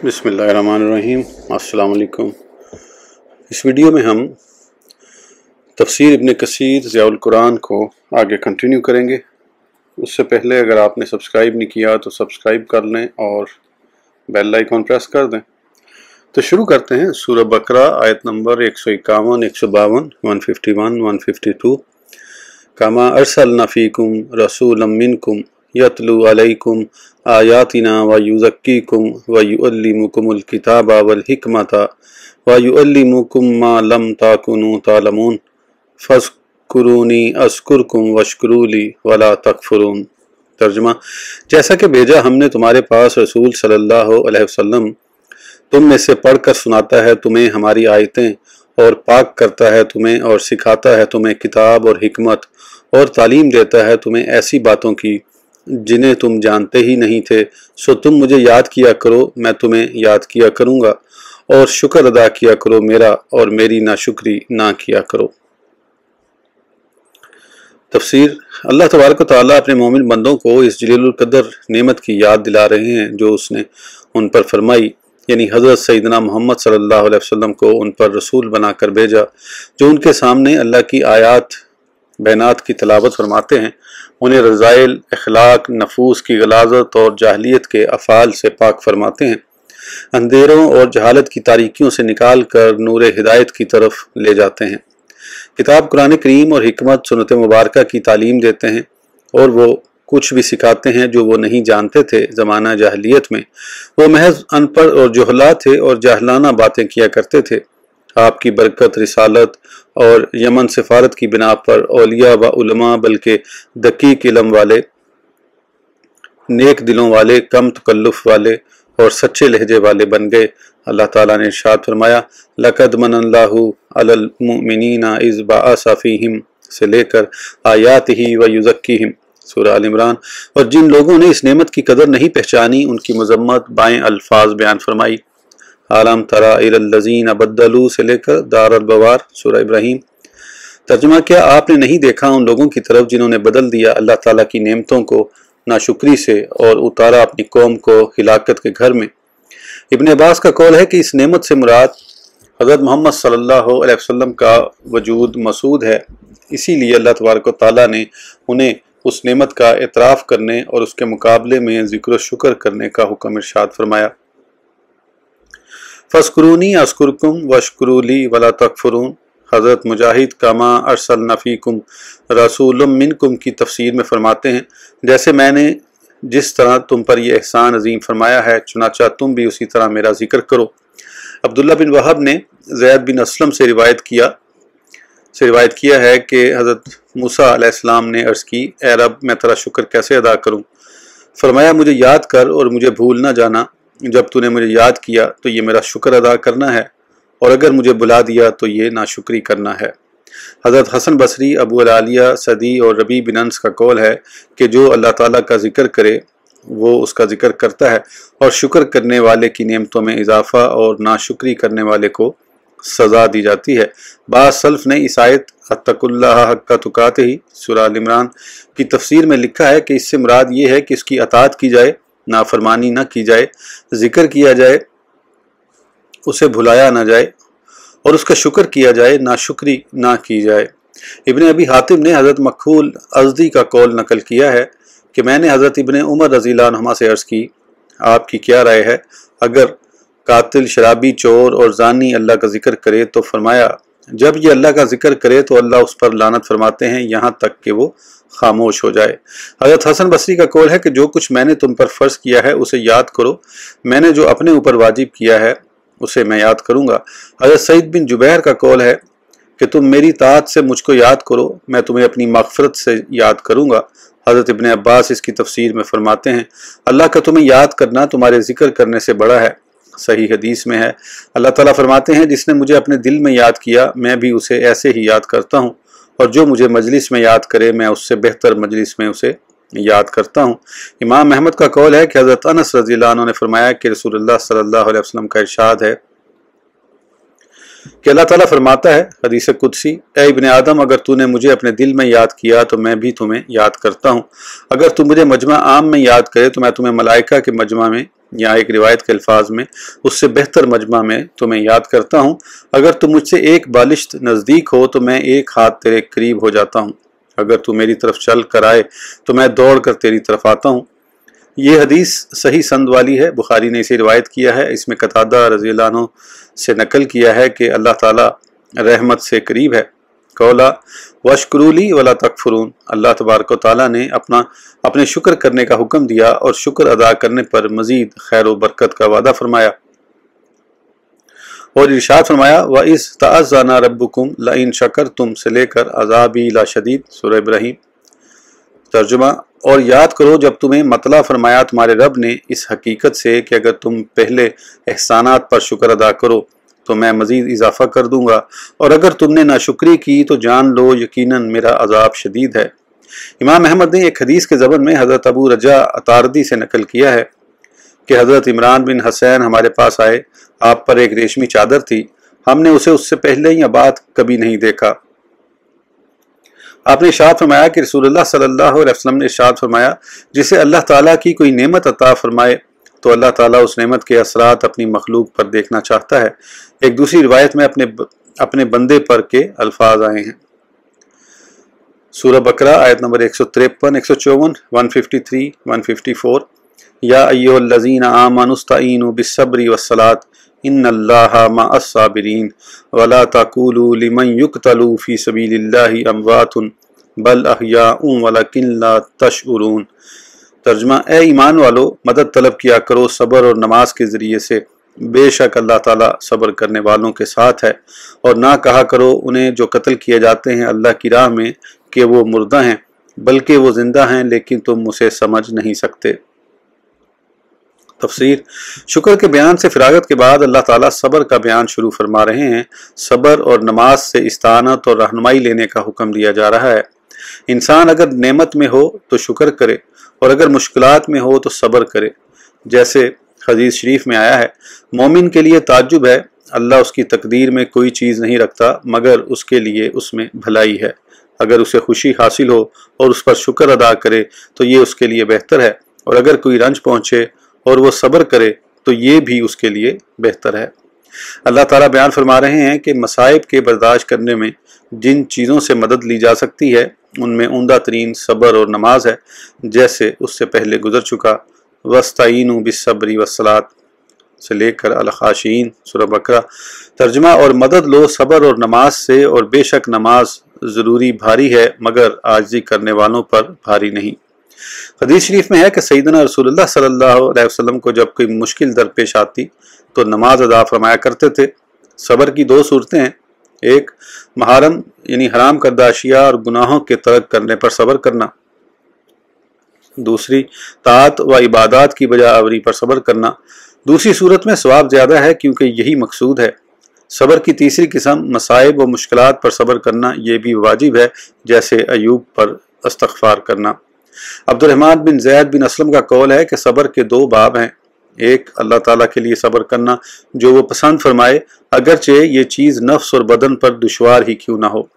बिस्मिल्लाहिर्रहमानिर्रहीम। अस्सलाम वालेकुम। इस वीडियो में हम तफसीर इब्न कसीर ज़ियाउल कुरान को आगे कंटिन्यू करेंगे। उससे पहले अगर आपने सब्सक्राइब नहीं किया तो सब्सक्राइब कर लें और बेल आइकॉन प्रेस कर दें। तो शुरू करते हैं। सूरह बकरा आयत नंबर 151, 152, 151, 152। कामा अरसलना फ़ीकुम रसूलन मिनकुम यतलू अलैकुम आयातिना व युज़क्कीकुम व युअल्लिमुकुमुल किताबा वल हिकमता व युअल्लिमुकुम मा लम ताकुनू तालमून फज़कुरूनी अज़कुरकुम वश्कुरूली वला तकफुरून। तर्जुमा: जैसा कि भेजा हमने तुम्हारे पास रसूल सल्लल्लाहु अलैहि वसल्लम, तुम में से पढ़कर सुनाता है तुम्हें हमारी आयतें और पाक करता है तुम्हें और सिखाता है तुम्हें किताब और हिकमत और तालीम देता है तुम्हें ऐसी बातों की जिन्हें तुम जानते ही नहीं थे। सो तुम मुझे याद किया करो, मैं तुम्हें याद किया करूँगा, और शुक्र अदा किया करो मेरा और मेरी नाशुक्री ना किया करो। तफसीर: अल्लाह तबारक व तआला अपने मोमिन बंदों को इस जलीलुल कदर नेमत की याद दिला रहे हैं जो उसने उन पर फरमाई, यानी हज़रत सैयदना मोहम्मद सल्लल्लाहु अलैहि वसल्लम को उन पर रसूल बनाकर भेजा, जो उनके सामने अल्लाह की आयात बैनात की तलावत फरमाते हैं, उन्हें रज़ाइल, अखलाक, नफूस की गलाजत और जाहलियत के अफ़ाल से पाक फरमाते हैं, अंधेरों और जहालत की तारीकियों से निकाल कर नूर हिदायत की तरफ ले जाते हैं। किताब कुरान करीम और हिकमत सुन्नत मुबारका की तालीम देते हैं और वो कुछ भी सिखाते हैं जो वो नहीं जानते थे। ज़माना जाहलियत में वो महज अनपढ़ और जुहला थे और जाहलाना बातें किया करते थे। आपकी बरकत, रिसालत और यमन सिफारत की बिना पर औलिया व उलमा बल्कि दकीक इल्म वाले, नेक दिलों वाले, कम तकल्लुफ़ वाले और सच्चे लहजे वाले बन गए। अल्लाह ताला ने इरशाद फरमाया, लक़द मनल्लाहु अलल मुमिनीना इज़ बअसा फ़ीहिम से लेकर आयातिही व युज़क्कीहिम सूरह आल इमरान। और जिन लोगों ने इस नेमत की कदर नहीं पहचानी उनकी मजम्मत बाएं अल्फाज बयान फरमाई। आलम तरा इलल्लज़ीना बद्दलू से लेकर दारुल बवार सूरह इब्राहीम। तर्जुमा: क्या आपने नहीं देखा उन लोगों की तरफ जिन्होंने बदल दिया अल्लाह ताला की नेमतों को नाशुक्री से और उतारा अपनी कौम को हिलाकत के घर में। इब्न अब्बास का कौल है कि इस नेमत से मुराद हज़रत मोहम्मद सल्लल्लाहु अलैहि वसल्लम का वजूद मसूद है। इसीलिए अल्लाह तबारक व तआला ने उन्हें उस नेमत का एतराफ़ करने और उसके मुकाबले में ज़िक्र शुक्र करने का हुक्म इरशाद फरमाया। फ़ज़कुरूनी अज़कुरकुम वश्कुरूली वला तकफुरून। हज़रत मुजाहिद कामा अरसलना फ़ीकुम रसूलुम मिनकुम की तफसीर में फरमाते हैं, जैसे मैंने जिस तरह तुम पर यह एहसान अजीम फरमाया है, चुनाचा तुम भी उसी तरह मेरा जिक्र करो। अब्दुल्ला बिन वहब ने ज़ैद बिन असलम से रिवायत किया है कि हज़रत मूसा अलैहिस्सलाम ने अर्ज़ की, ए रब, मैं तेरा शुक्र कैसे अदा करूँ? फरमाया, मुझे याद कर और मुझे भूल ना जाना। जब तूने मुझे याद किया तो ये मेरा शुक्र अदा करना है, और अगर मुझे बुला दिया तो ये नाशुक्री करना है। हज़रत हसन बसरी, अबू अल-आलिया सदी और रबी बिन अनस का कौल है कि जो अल्लाह ताला का जिक्र करे वो उसका जिक्र करता है और शुक्र करने वाले की नेमतों में इजाफ़ा और नाशुक्री करने वाले को सज़ा दी जाती है। बाज़ सल्फ़ ने इस आयत अत्तकुल्लाह हक्का तुकातिही सूरह आल इमरान की तफसीर में लिखा है कि इससे मुराद ये है कि इसकी अताअत की जाए, नाफरमानी न की जाए, जिक्र किया जाए, उसे भुलाया ना जाए और उसका शुक्र किया जाए, नाशुक्री ना की जाए। इब्न अबी हातिम ने हज़रत मखूल अज़दी का कौल नकल किया है कि मैंने हज़रत इब्न उमर रज़ियल्लाहु अन्हुमा से अर्ज़ की, आपकी क्या राय है अगर कातिल, शराबी, चोर और ज़ानी अल्लाह का जिक्र करे? तो फरमाया, जब ये अल्लाह का जिक्र करे तो अल्लाह उस पर लानत फरमाते हैं यहाँ तक कि वो खामोश हो जाए। हज़रत हसन बसरी का कौल है कि जो कुछ मैंने तुम पर फ़र्ज़ किया है उसे याद करो, मैंने जो अपने ऊपर वाजिब किया है उसे मैं याद करूँगा। हज़रत सईद बिन जुबैर का कौल है कि तुम मेरी ताअत से मुझको याद करो, मैं तुम्हें अपनी मग़फ़िरत से याद करूँगा। हज़रत इब्न अब्बास इसकी तफसीर में फरमाते हैं, अल्लाह का तुम्हें याद करना तुम्हारे ज़िक्र करने से बड़ा है। सही हदीस में है, अल्लाह ताला फरमाते हैं, जिसने मुझे अपने दिल में याद किया मैं भी उसे ऐसे ही याद करता हूँ, और जो मुझे मजलिस में याद करे मैं उससे बेहतर मजलिस में उसे याद करता हूँ। इमाम अहमद का कौल है कि हज़रत अनस रज़ियल्लाहु अन्हु ने फरमाया कि रसूलुल्लाह सल्लल्लाहु अलैहि वसल्लम का इरशाद है कि अल्लाह ताला फरमाता है, हदीस कुदसी, ए इब्ने आदम, अगर तूने मुझे अपने दिल में याद किया तो मैं भी तुम्हें याद करता हूँ। अगर तू मुझे मजमा आम में याद करे तो मैं तुम्हें मलाइका के मजमा में यहाँ एक रिवायत के अल्फाज में उससे बेहतर मजमा में तुम्हें याद करता हूँ, अगर तुम मुझसे एक बालिश्त नज़दीक हो तो मैं एक हाथ तेरे करीब हो जाता हूँ, अगर तू मेरी तरफ चल कर आए तो मैं दौड़ कर तेरी तरफ आता हूँ। ये हदीस सही संद वाली है, बुखारी ने इसे रिवायत किया है। इसमें कतादा रज़ियल्लाहु अन्हु से नकल किया है कि अल्लाह ताला रहमत से करीब है। कौला वशकुरूली वला तकफुरून, अल्लाह तबारक व तआला ने अपने शुक्र करने का हुक्म दिया और शुक्र अदा करने पर मजीद खैर व बरकत का वादा फरमाया और इरशाद फरमाया व इस तअज़्ज़ना रब्बुकुम लइन शकरतुम से लेकर अज़ाबी ला शदीद, सूरह इब्राहीम। तर्जुमा, और याद करो जब तुम्हें मतला फरमाया तुम्हारे रब ने इस हकीकत से कि अगर तुम पहले एहसानात पर शुक्र अदा करो तो मैं मजीद इजाफा कर दूंगा, और अगर तुमने नाशुक्री की तो जान लो यकीनन मेरा अजाब शदीद है। इमाम अहमद ने एक हदीस के ज़बन में हज़रत अबू रजा अतारदी से नकल किया है कि हज़रत इमरान बिन हसैन हमारे पास आए, आप पर एक रेशमी चादर थी, हमने उसे उससे पहले या बाद कभी नहीं देखा। आपने इरशाद फरमाया कि रसूलुल्लाह सल्लल्लाहु अलैहि वसल्लम ने इरशाद फरमाया, जिसे अल्लाह ताला की कोई नेमत अता फरमाए तो अल्लाह ताला उस नेमत के असरात अपनी मखलूक पर देखना चाहता है। एक दूसरी रिवायत में अपने बंदे पर के अल्फाज आए हैं। सूरह बकरा आयत नंबर 153, 154, 153, 154। या अय्युहल्लज़ीना आमनुस्तईनु बिस्सब्रि वस्सलात इन्नल्लाहा मअस्साबिरीन वला तक़ूलू लिमन युक़तलू फ़ी सबीलिल्लाहि अमवातुन बल अहयाउन वलकिन ला तशउरून। तर्जुमा, ए ईमान वालो, मदद तलब किया करो सब्र और नमाज के ज़रिए से, बेशक अल्लाह ताला सब्र करने वालों के साथ है, और ना कहा करो उन्हें जो कत्ल किए जाते हैं अल्लाह की राह में कि वो मुर्दा हैं, बल्कि वो जिंदा हैं लेकिन तुम उसे समझ नहीं सकते। तफसीर, शुक्र के बयान से फिरागत के बाद अल्लाह ताला सब्र का बयान शुरू फरमा रहे हैं। सब्र और नमाज से इस्तानत और रहनुमाई लेने का हुक्म दिया जा रहा है। इंसान अगर नेमत में हो तो शुक्र करे और अगर मुश्किलात में हो तो सब्र करे। जैसे हदीस शरीफ में आया है, मोमिन के लिए ताज्जुब है, अल्लाह उसकी तकदीर में कोई चीज़ नहीं रखता मगर उसके लिए उसमें भलाई है। अगर उसे खुशी हासिल हो और उस पर शुक्र अदा करे तो ये उसके लिए बेहतर है, और अगर कोई रंज पहुँचे और वो सब्र करे तो ये भी उसके लिए बेहतर है। अल्लाह ताला बयान फरमा रहे हैं कि मसाइब के बर्दाश्त करने में जिन चीज़ों से मदद ली जा सकती है उनमें उम्दा तरीन सब्र और नमाज है, जैसे उससे पहले गुजर चुका वस्ताईनु बिस्सब्रि वस्सलात से लेकर अल-खाशीन, सूरह बकरा। तर्जुमा, और मदद लो सब्र और नमाज से, और बेशक नमाज ज़रूरी भारी है मगर आजिज़ी करने वालों पर भारी नहीं। हदीस शरीफ में है कि सैयदना रसूलुल्लाह सल्लल्लाहु अलैहि वसल्लम को जब कोई मुश्किल दरपेश आती तो नमाज अदा फरमाया करते थे। सब्र की दो सूरतें हैं, एक महारम यानी हराम करदा अशिया और गुनाहों के तर्क करने पर सब्र करना, दूसरी ताअत व इबादत की बजा आवरी पर सब्र करना। दूसरी सूरत में सवाब ज़्यादा है क्योंकि यही मकसूद है। सब्र की तीसरी किस्म मसाइब व मुश्किलात पर सब्र करना, ये भी वाजिब है, जैसे अयूब पर इस्तग़फ़ार करना। अब्दुर्रहमान बिन ज़ैद बिन असलम का कौल है कि सब्र के दो बाब हैं। एक, अल्लाह ताला के लिए सब्र करना जो वो पसंद फरमाए अगरचे ये चीज़ नफ्स और बदन पर दुश्वार ही क्यों ना हो।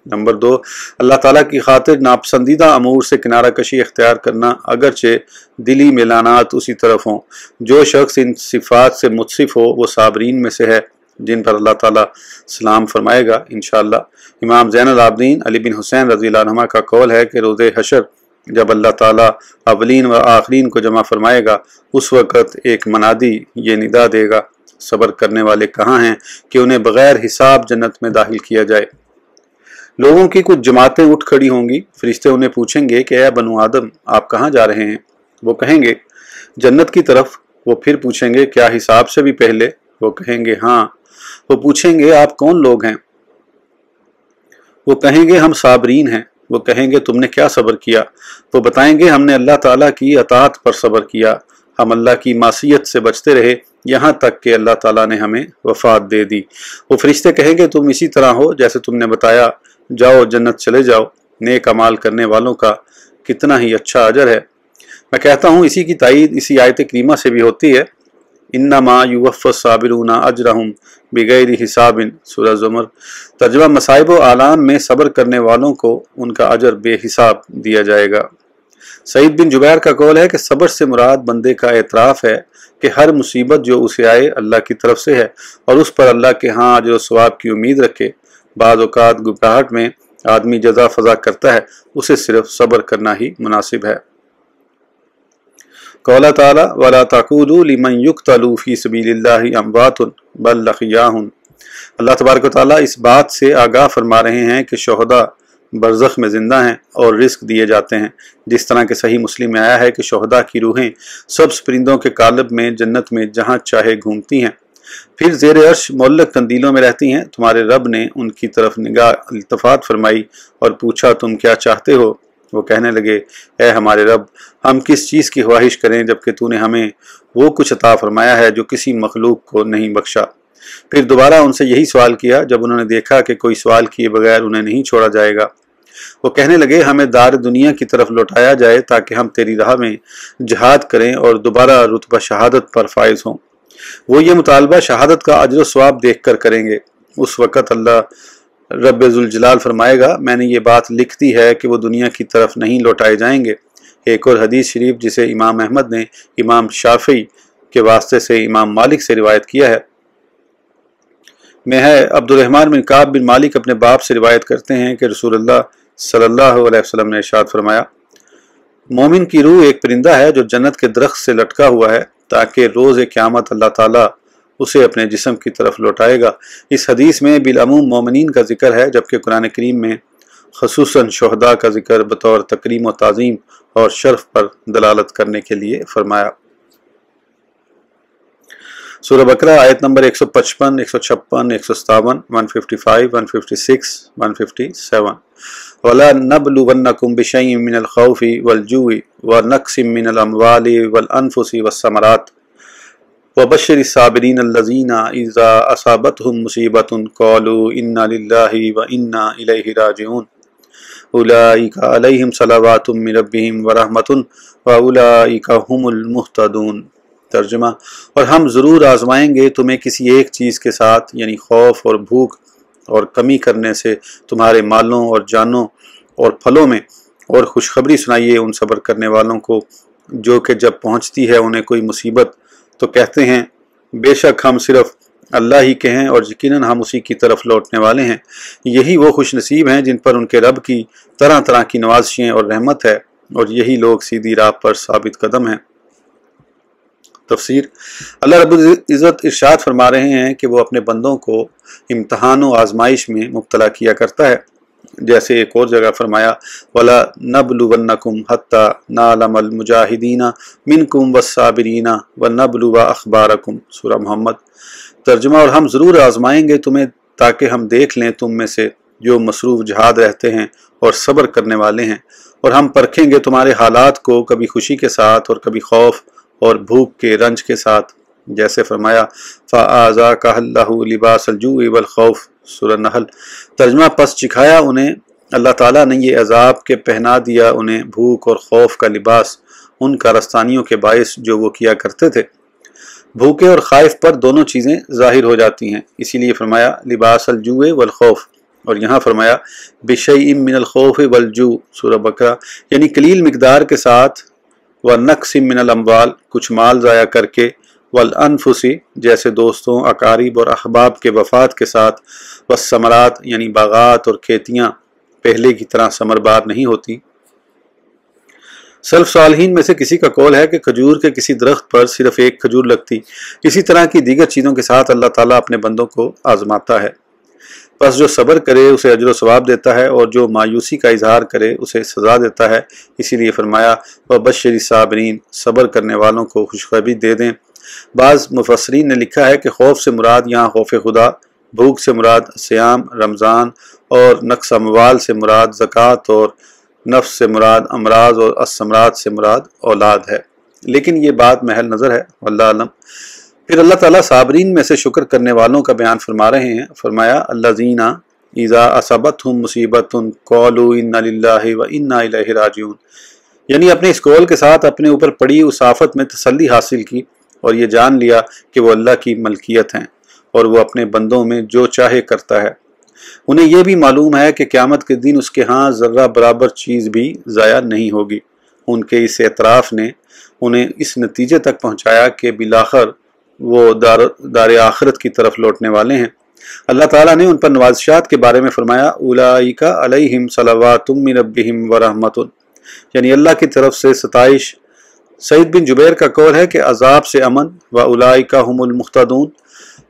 नंबर दो, अल्लाह ताला की खातिर नापसंदीदा अमूर से किनारा कशी इख्तियार करना अगरचे दिली मेलानात उसी तरफ हों। जो शख्स इन सिफ़ात से मुत्सिफ हो वो साबरीन में से है जिन पर अल्लाह ताला सलाम फरमाएगा इंशाअल्लाह। इमाम ज़ैनुल आबिदीन अली बिन हुसैन रज़ियल्लाहु अन्हु का कौल है कि रोज़े हशर जब अल्लाह ताला अवलीन व आखरीन को जमा फरमाएगा उस वक़्त एक मनादी ये निदा देगा, सब्र करने वाले कहाँ हैं कि उन्हें बग़ैर हिसाब जन्नत में दाखिल किया जाए। लोगों की कुछ जमातें उठ खड़ी होंगी, फरिश्ते उन्हें पूछेंगे कि ऐ बनु आदम आप कहाँ जा रहे हैं। वो कहेंगे जन्नत की तरफ। वो फिर पूछेंगे क्या हिसाब से भी पहले। वो कहेंगे हाँ। वो पूछेंगे आप कौन लोग हैं। वो कहेंगे हम साबरीन हैं। वो कहेंगे तुमने क्या सब्र किया। वो बताएंगे हमने अल्लाह ताला की अताअत पर सब्र किया, हम अल्लाह की मासियत से बचते रहे यहाँ तक कि अल्लाह ताला ने हमें वफ़ात दे दी। वो फरिश्ते कहेंगे तुम इसी तरह हो जैसे तुमने बताया, जाओ जन्नत चले जाओ। नेक अमाल करने वालों का कितना ही अच्छा अजर है। मैं कहता हूँ इसी की तायीद इसी आयत करीमा से भी होती है, इन्नमा युवफ़्फ़स-साबिरूना अजरहुम बिगैरि हिसाबिन, सूरह ज़ुमर। तर्जुमा, मसाइब व आलाम में सब्र करने वालों को उनका अजर बेहिसाब दिया जाएगा। सईद बिन जुबैर का कौल है कि सब्र से मुराद बंदे का एतराफ़ है کہ ہر مصیبت جو اسے آئے اللہ کی طرف سے ہے اور اس پر اللہ کے ہاں اجر و ثواب کی امید رکھے۔ بعض اوقات گھبراہٹ میں آدمی جزا فضا کرتا ہے، اسے صرف صبر کرنا ہی مناسب ہے۔ قال تعالی وَلَا تَقُولُوا لِمَنْ يُقْتَلُ فِي سَبِيلِ اللَّهِ أَمْوَاتٌ بَلْ أَحْيَاءٌ۔ اللہ تبارک و تعالیٰ اس بات سے آگاہ فرما رہے ہیں کہ شہداء برزخ میں زندہ ہیں اور رزق دیے جاتے ہیں، جس طرح کہ صحیح مسلم میں آیا ہے کہ شہداء کی روحیں سبز پرندوں کے قالب میں جنت میں جہاں چاہے گھومتی ہیں، پھر زیر عرش معلق قندیلوں میں رہتی ہیں۔ تمہارے رب نے ان کی طرف نگاہ التفات فرمائی اور پوچھا تم کیا چاہتے ہو؟ وہ کہنے لگے اے ہمارے رب، ہم کس چیز کی خواہش کریں جبکہ تو نے ہمیں وہ کچھ عطا فرمایا ہے جو کسی مخلوق کو نہیں بخشا۔ پھر دوبارہ ان سے یہی سوال کیا جب انہوں نے دیکھا کہ کوئی سوال کیے بغیر انہیں نہیں چھوڑا جائے گا۔ وہ کہنے لگے ہمیں دار دنیا کی طرف لوٹایا جائے تاکہ ہم تیری راہ میں جہاد کریں اور دوبارہ رتبہ شہادت پر فائز ہوں۔ وہ یہ مطالبہ شہادت کا اجر و ثواب دیکھ کر کریں گے۔ اس وقت اللہ رب ذوالجلال فرمائے گا میں نے یہ بات لکھ دی ہے کہ وہ دنیا کی طرف نہیں لوٹائے جائیں گے۔ ایک اور حدیث شریف جسے امام احمد نے امام شافعی کے واسطے سے امام مالک سے روایت کیا ہے میں ہے، عبد الرحمن بن کعب بن مالک اپنے باپ سے روایت کرتے ہیں کہ رسول اللہ صلی اللہ علیہ وسلم نے ارشاد فرمایا مومن کی روح ایک پرندہ ہے جو جنت کے درخت سے لٹکا ہوا ہے تاکہ روز قیامت اللہ تعالیٰ اسے اپنے جسم کی طرف لوٹائے گا۔ اس حدیث میں بالعموم مومنین کا ذکر ہے، جبکہ قرآن کریم میں خصوصاً شہداء کا ذکر بطور تکریم و تعظیم اور شرف پر دلالت کرنے کے لیے فرمایا۔ سورہ بقرہ آیت نمبر 155، 156، 157، 155، 156، 157۔ وَلَا نَبْلُوَنَّكُمْ بِشَيْءٍ مِّنَ الْخَوْفِ وَالْجُوعِ وَنَقْصٍ مِّنَ الْأَمْوَالِ وَالْأَنفُسِ وَالثَّمَرَاتِ وَبَشِّرِ الصَّابِرِينَ الَّذِينَ إِذَا أَصَابَتْهُمْ مُصِيبَةٌ قَالُوا إِنَّا لِلَّهِ وَإِنَّا إِلَيْهِ رَاجِعُونَ أُولَٰئِكَ عَلَيْهِمْ صَلَوَاتٌ مِّن رَّبِّهِمْ وَرَحْمَةٌ وَأُولَٰئِكَ هُمُ الْمُهْتَدُونَ۔ ترجمہ، اور ہم ضرور آزمائیں گے تمہیں کسی ایک چیز کے ساتھ، یعنی خوف اور بھوک اور کمی کرنے سے تمہارے مالوں اور جانوں اور پھلوں میں، اور خوشخبری سنائیے ان صبر کرنے والوں کو جو کہ جب پہنچتی ہے انہیں کوئی مصیبت تو کہتے ہیں بے شک ہم صرف اللہ ہی کے ہیں اور یقیناً ہم اسی کی طرف لوٹنے والے ہیں۔ یہی وہ خوش نصیب ہیں جن پر ان کے رب کی طرح طرح کی نوازشیں اور رحمت ہے، اور یہی لوگ سیدھی راہ پر ثابت قدم ہیں۔ تفسیر، اللہ رب العزت ارشاد فرما رہے ہیں کہ وہ اپنے بندوں کو امتحان و آزمائش میں مبتلا کیا کرتا ہے، جیسے ایک اور جگہ فرمایا وَلَا نَبْلُوَنَّكُمْ حَتَّى نَعْلَمَ الْمُجَاهِدِينَ مِنْكُمْ وَالصَّابِرِينَ وَنَبْلُوَ أَخْبَارَكُمْ۔ سورہ محمد۔ ترجمہ، اور ہم ضرور آزمائیں گے تمہیں تاکہ ہم دیکھ لیں تم میں سے جو مصروف جہاد رہتے ہیں اور صبر کرنے والے ہیں، اور ہم پرکھیں گے تمہارے حالات کو کبھی خوشی کے ساتھ اور کبھی خوف اور بھوک کے رنج کے ساتھ، جیسے فرمایا فَأَذَاقَهَا اللَّهُ لِبَاسَ الْجُوعِ وَالْخَوْفِ۔ سورہ نحل۔ ترجمہ، پس چکھایا انہیں اللہ تعالیٰ نے یہ عذاب کہ پہنا دیا انہیں بھوک اور خوف کا لباس ان کارستانیوں کے باعث جو وہ کیا کرتے تھے۔ بھوکے اور خائف پر دونوں چیزیں ظاہر ہو جاتی ہیں، اسی لیے فرمایا لباس الجوع والخوف، اور یہاں فرمایا بشیء من الخوف والجوع، سورہ بقرہ، یعنی قلیل مقدار کے ساتھ، ونقص من الاموال، کچھ مال ضائع کر کے، والانفس، جیسے دوستوں، اقارب اور احباب کے وفات کے ساتھ، والثمرات، یعنی باغات اور کھیتیاں پہلے کی طرح ثمربار نہیں ہوتی۔ سلف صالحین میں سے کسی کا قول ہے کہ کھجور کے کسی درخت پر صرف ایک کھجور لگتی، اسی طرح کی دیگر چیزوں کے ساتھ اللہ تعالیٰ اپنے بندوں کو آزماتا ہے، پس جو صبر کرے اسے اجر و ثواب دیتا ہے، اور جو مایوسی کا اظہار کرے اسے سزا دیتا ہے۔ اسی لیے فرمایا وَبَشِّرِ الصَّابِرِينَ، صبر کرنے والوں کو خوشخبری دے دیں۔ بعض مفسرین نے لکھا ہے کہ خوف سے مراد یہاں خوف خدا، بھوک سے مراد صیام رمضان، اور نقص اموال سے مراد زکوٰۃ، اور نفس سے مراد امراض، اور الثمرات سے مراد اولاد ہے، لیکن یہ بات محل نظر ہے، واللہ اعلم۔ پھر اللہ تعالیٰ صابرین میں سے شکر کرنے والوں کا بیان فرما رہے ہیں، فرمایا الذین اذا اصابتہم مصیبۃ قالوا انا للہ وانا الیہ راجعون، یعنی اپنے اس قول کے ساتھ اپنے اوپر پڑی اس آفت میں تسلی حاصل کی اور یہ جان لیا کہ وہ اللہ کی ملکیت ہیں اور وہ اپنے بندوں میں جو چاہے کرتا ہے۔ انہیں یہ بھی معلوم ہے کہ قیامت کے دن اس کے ہاں ذرہ برابر چیز بھی ضائع نہیں ہوگی۔ ان کے اس اعتراف نے انہیں اس نتیجے تک پہنچایا کہ بالآخر وہ دار آخرت کی طرف لوٹنے والے ہیں۔ اللہ تعالیٰ نے ان پر نوازشات کے بارے میں فرمایا اولئک علیہم صلوات من ربہم ورحمۃ، یعنی اللہ کی طرف سے ستائش۔ سعید بن جبیر کا قول ہے کہ عذاب سے امن، واولئک هم المہتدون۔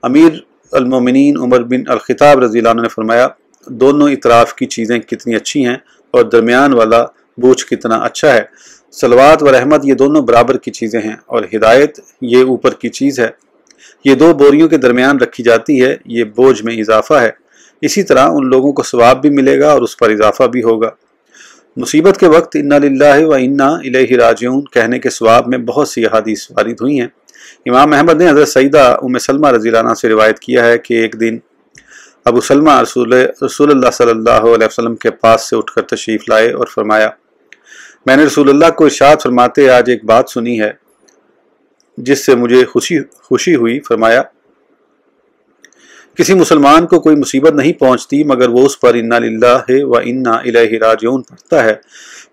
امیر المومنین عمر بن الخطاب رضی اللہ عنہ نے فرمایا دونوں اطراف کی چیزیں کتنی اچھی ہیں اور درمیان والا بوجھ کتنا اچھا ہے۔ صلوات و رحمت یہ دونوں برابر کی چیزیں ہیں اور ہدایت یہ اوپر کی چیز ہے، یہ دو بوریوں کے درمیان رکھی جاتی ہے، یہ بوجھ میں اضافہ ہے۔ اسی طرح ان لوگوں کو ثواب بھی ملے گا اور اس پر اضافہ بھی ہوگا۔ مصیبت کے وقت انا للہ و انا الیہ راجعون کہنے کے ثواب میں بہت سی احادیث وارد ہوئی ہیں۔ امام احمد نے حضرت سیدہ ام سلمہ رضی اللہ عنہ سے روایت کیا ہے کہ ایک دن ابو سلمہ رسول اللہ صلی اللہ علیہ وسلم کے پاس سے اٹھ کر تشریف لائے اور فرمایا میں نے رسول اللہ کو ارشاد فرماتے آج ایک بات سنی ہے جس سے مجھے خوشی ہوئی۔ فرمایا کسی مسلمان کو کوئی مصیبت نہیں پہنچتی مگر وہ اس پر انا للہ و انا الیہ راجعون پڑھتا ہے،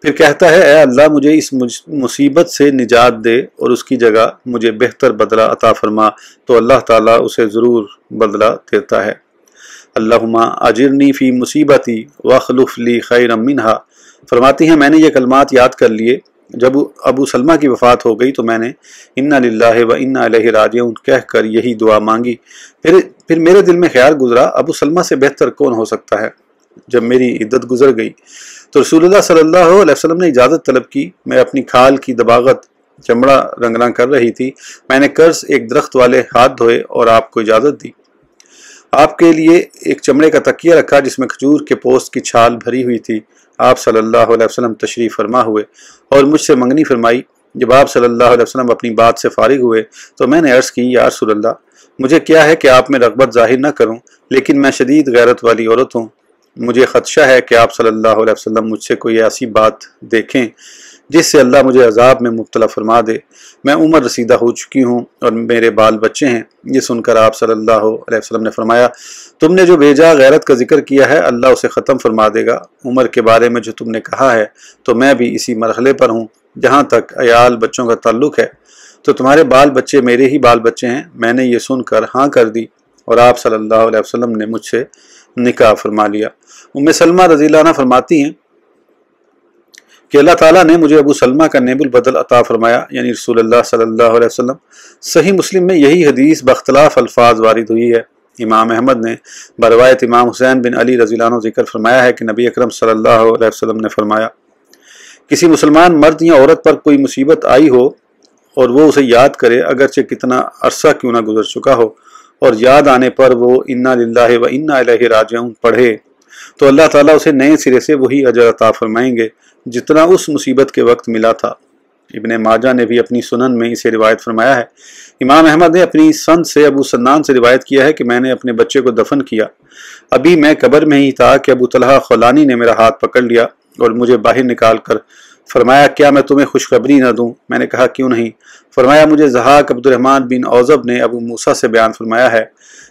پھر کہتا ہے اے اللہ مجھے اس مصیبت سے نجات دے اور اس کی جگہ مجھے بہتر بدلہ عطا فرما، تو اللہ تعالیٰ اسے ضرور بدلہ دیتا ہے۔ اللہم اجرنی فی مصیبتی واخلف لی خیرا منہا۔ فرماتی ہیں میں نے یہ کلمات یاد کر لیے، جب ابو سلمہ کی وفات ہو گئی تو میں نے انا للہ و انا الیہ راجعون کہہ کر یہی دعا مانگی، پھر میرے دل میں خیال گزرا ابو سلمہ سے بہتر کون ہو سکتا ہے۔ جب میری عدت گزر گئی تو رسول اللہ صلی اللہ علیہ وسلم نے اجازت طلب کی۔ میں اپنی کھال کی دباغت چمڑا رنگنا کر رہی تھی، میں نے قرض ایک درخت والے ہاتھ دھوئے اور آپ کو اجازت دی۔ آپ کے لیے ایک چمڑے کا تکیہ رکھا جس میں کھجور کے پوست کی چھال بھری ہوئی تھی۔ آپ صلی اللہ علیہ وسلم تشریف فرما ہوئے اور مجھ سے منگنی فرمائی۔ جب آپ صلی اللہ علیہ وسلم اپنی بات سے فارغ ہوئے تو میں نے عرض کی یا رسول اللہ مجھے کیا ہے کہ آپ میں رغبت ظاہر نہ کروں، لیکن میں شدید غیرت والی عورت ہوں، مجھے خدشہ ہے کہ آپ صلی اللہ علیہ وسلم مجھ سے کوئی ایسی بات دیکھیں جس سے اللہ مجھے عذاب میں مبتلا فرما دے۔ میں عمر رسیدہ ہو چکی ہوں اور میرے بال بچے ہیں۔ یہ سن کر آپ صلی اللہ علیہ وسلم نے فرمایا تم نے جو بھیجا غیرت کا ذکر کیا ہے اللہ اسے ختم فرما دے گا۔ عمر کے بارے میں جو تم نے کہا ہے تو میں بھی اسی مرحلے پر ہوں، جہاں تک عیال بچوں کا تعلق ہے تو تمہارے بال بچے میرے ہی بال بچے ہیں۔ میں نے یہ سن کر ہاں کر دی اور آپ صلی اللہ علیہ وسلم نے مجھ سے نکاح فرما لیا۔ ام سلمہ رضی اللہ عنہ فرماتی ہیں کہ اللہ تعالیٰ نے مجھے ابو سلمہ کا نیب البدل عطا فرمایا، یعنی رسول اللہ صلی اللہ علیہ وسلم۔ صحیح مسلم میں یہی حدیث باختلاف الفاظ وارد ہوئی ہے۔ امام احمد نے بروایت امام حسین بن علی رضی اللہ عنہ ذکر فرمایا ہے کہ نبی اکرم صلی اللہ علیہ وسلم نے فرمایا کسی مسلمان مرد یا عورت پر کوئی مصیبت آئی ہو اور وہ اسے یاد کرے اگرچہ کتنا عرصہ کیوں نہ گزر چکا ہو، اور یاد آنے پر وہ انا للہ و انا الیہ راجعون پڑھے تو اللہ تعالیٰ اسے نئے سرے سے وہی اجر عطا فرمائیں گے جتنا اس مصیبت کے وقت ملا تھا۔ ابن ماجہ نے بھی اپنی سنن میں اسے روایت فرمایا ہے۔ امام احمد نے اپنی سند سے ابو سنان سے روایت کیا ہے کہ میں نے اپنے بچے کو دفن کیا، ابھی میں قبر میں ہی تھا کہ ابو طلحہ خولانی نے میرا ہاتھ پکڑ لیا اور مجھے باہر نکال کر فرمایا کیا میں تمہیں خوشخبری نہ دوں؟ میں نے کہا کیوں نہیں؟ فرمایا مجھے ضحاک عبد الرحمن بن اوزب نے ابو موسیٰ سے بیان فرمایا ہے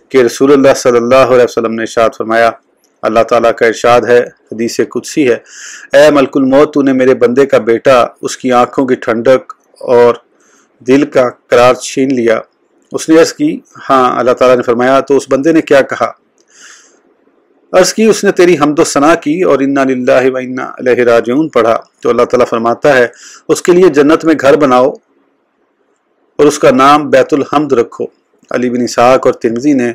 کہ رسول اللہ صلی اللہ علیہ وسلم نے ارشاد فرمایا، اللہ تعالیٰ کا ارشاد ہے، حدیث قدسی ہے، اے ملک الموت تو نے میرے بندے کا بیٹا، اس کی آنکھوں کی ٹھنڈک اور دل کا قرار چھین لیا۔ اس نے عرض کی ہاں۔ اللہ تعالیٰ نے فرمایا تو اس بندے نے کیا کہا؟ عرض کی اس نے تیری حمد و ثنا کی اور انا للہ و انا الیہ راجعون پڑھا۔ تو اللہ تعالیٰ فرماتا ہے اس کے لیے جنت میں گھر بناؤ اور اس کا نام بیت الحمد رکھو۔ علی بن اسحاق اور ترمذی نے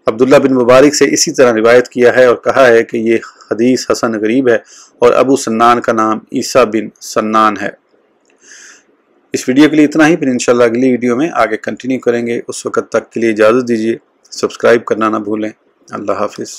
عبداللہ بن مبارک سے اسی طرح روایت کیا ہے اور کہا ہے کہ یہ حدیث حسن غریب ہے اور ابو سنان کا نام عیسیٰ بن سنان ہے۔ اس ویڈیو کے لیے اتنا ہی، پھر انشاءاللہ اگلی ویڈیو میں آگے کنٹینیو کریں گے۔ اس وقت تک کے لیے اجازت دیجیے، سبسکرائب کرنا نہ بھولیں۔ اللہ حافظ۔